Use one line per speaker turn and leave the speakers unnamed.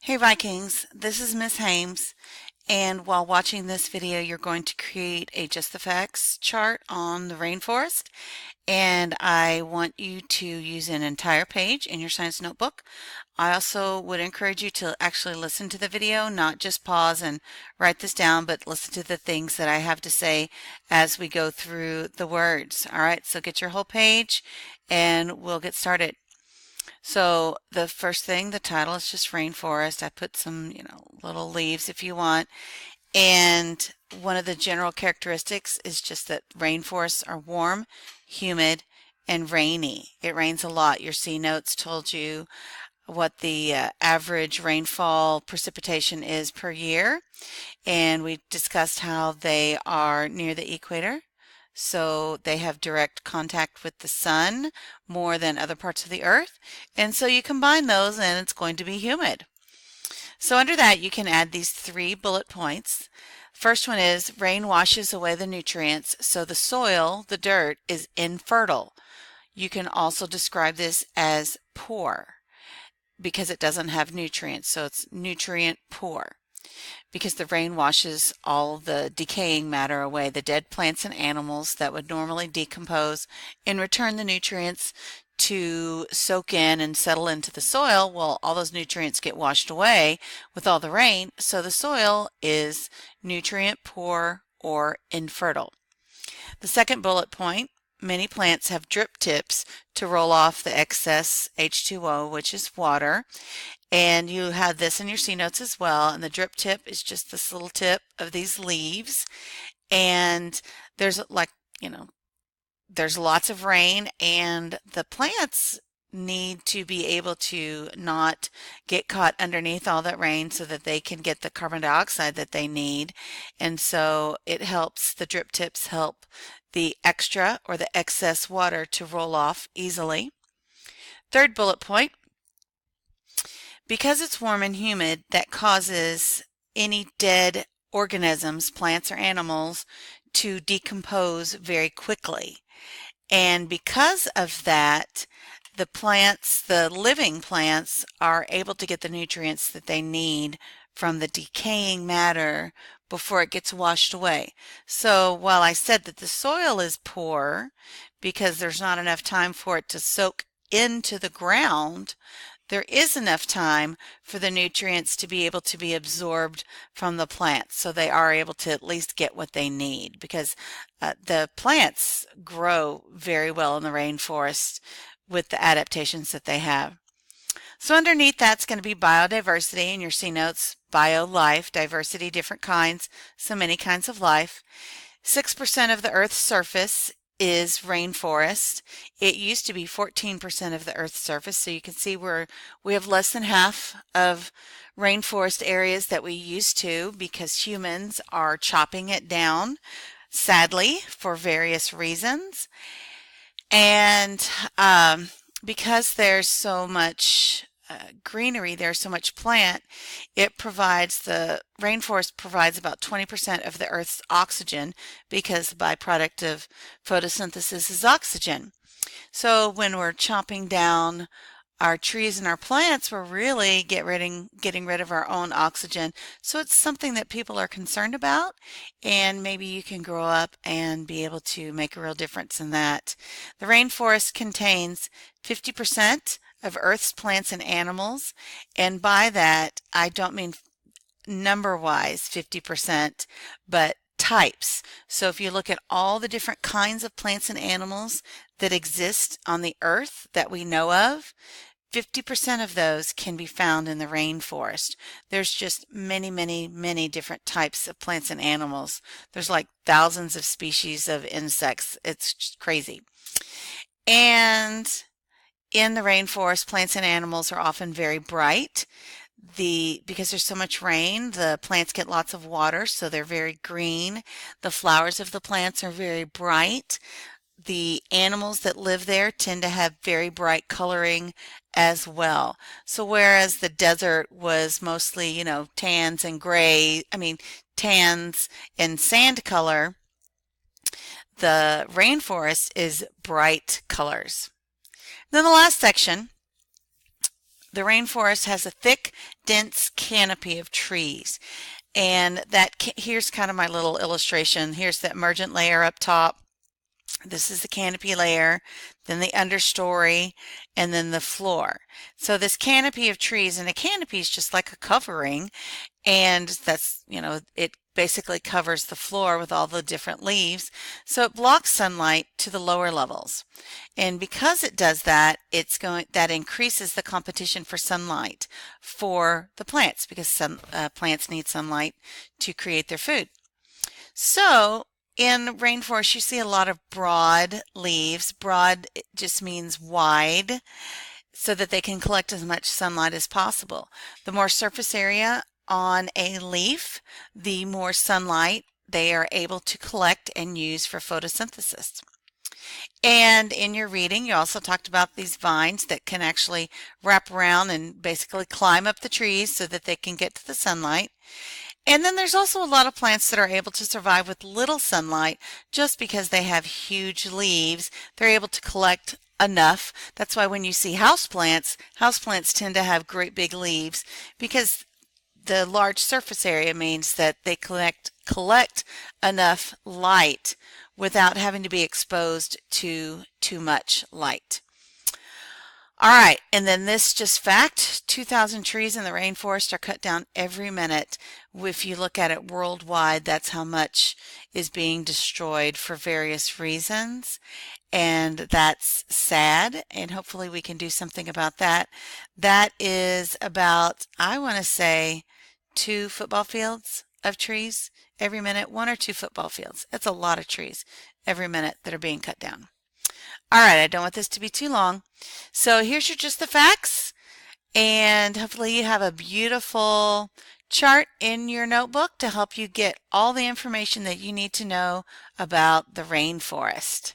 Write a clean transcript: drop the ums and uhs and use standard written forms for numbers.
Hey Vikings, this is Miss Hames, and while watching this video, you're going to create a Just the Facts chart on the rainforest, and I want you to use an entire page in your science notebook. I also would encourage you to actually listen to the video, not just pause and write this down, but listen to the things that I have to say as we go through the words. All right, so get your whole page and we'll get started. So the first thing, the title is just rainforest. I put some, little leaves if you want. And one of the general characteristics is just that rainforests are warm, humid, and rainy. It rains a lot. Your C notes told you what the average rainfall precipitation is per year. And we discussed how they are near the equator. So they have direct contact with the sun more than other parts of the earth. And so you combine those and it's going to be humid. So under that, you can add these 3 bullet points. First one is rain washes away the nutrients, so the soil, the dirt, is infertile. You can also describe this as poor because it doesn't have nutrients, so it's nutrient poor, because the rain washes all the decaying matter away, the dead plants and animals that would normally decompose and return the nutrients to soak in and settle into the soil. Well, all those nutrients get washed away with all the rain, so the soil is nutrient poor or infertile. The second bullet point, many plants have drip tips to roll off the excess H2O, which is water. And you have this in your C notes as well. And the drip tip is just this little tip of these leaves. And there's there's lots of rain, and the plants need to be able to not get caught underneath all that rain so that they can get the carbon dioxide that they need. And so it helps, the drip tips help the extra or the excess water to roll off easily. Third bullet point, because it's warm and humid, that causes any dead organisms, plants or animals, to decompose very quickly. And because of that, the plants, the living plants, are able to get the nutrients that they need from the decaying matter before it gets washed away. So while I said that the soil is poor because there's not enough time for it to soak into the ground, there is enough time for the nutrients to be able to be absorbed from the plants, so they are able to at least get what they need, because the plants grow very well in the rainforest with the adaptations that they have. So underneath that's going to be biodiversity in your C notes, bio life, diversity, different kinds, so many kinds of life. 6% of the Earth's surface is rainforest. It used to be 14% of the Earth's surface, so you can see we have less than half of rainforest areas that we used to, because humans are chopping it down, sadly, for various reasons. And because there's so much greenery, there's so much plant, the rainforest provides about 20% of the Earth's oxygen, because the byproduct of photosynthesis is oxygen. So when we're chopping down our trees and our plants, we're really getting rid of our own oxygen. So it's something that people are concerned about, and maybe you can grow up and be able to make a real difference in that. The rainforest contains 50% of Earth's plants and animals, and by that I don't mean number-wise 50%, but types. So if you look at all the different kinds of plants and animals that exist on the earth that we know of, 50% of those can be found in the rainforest. There's just many, many, many different types of plants and animals. There's like thousands of species of insects. It's just crazy. And in the rainforest, plants and animals are often very bright. Because there's so much rain, the plants get lots of water, so they're very green. The flowers of the plants are very bright. The animals that live there tend to have very bright coloring as well. So whereas the desert was mostly, tans and sand color, the rainforest is bright colors. Then the last section, the rainforest has a thick dense canopy of trees. And here's kind of my little illustration. Here's the emergent layer up top. This is the canopy layer, then the understory, and then the floor. So this canopy of trees, and a canopy is just like a covering, and that's, it basically covers the floor with all the different leaves. So it blocks sunlight to the lower levels. And because it does that, that increases the competition for sunlight for the plants, because some plants need sunlight to create their food. So in rainforest, you see a lot of broad leaves. Broad just means wide, so that they can collect as much sunlight as possible. The more surface area on a leaf, the more sunlight they are able to collect and use for photosynthesis. And in your reading, you also talked about these vines that can actually wrap around and basically climb up the trees so that they can get to the sunlight. And then there's also a lot of plants that are able to survive with little sunlight just because they have huge leaves. They're able to collect enough. That's why when you see houseplants tend to have great big leaves, because the large surface area means that they collect enough light without having to be exposed to too much light. All right, and then this just fact, 2,000 trees in the rainforest are cut down every minute. If you look at it worldwide, that's how much is being destroyed for various reasons. And that's sad, and hopefully we can do something about that. That is about, I want to say, 2 football fields of trees every minute, 1 or 2 football fields. That's a lot of trees every minute that are being cut down. All right, I don't want this to be too long. So here's your Just the Facts, and hopefully you have a beautiful chart in your notebook to help you get all the information that you need to know about the rainforest.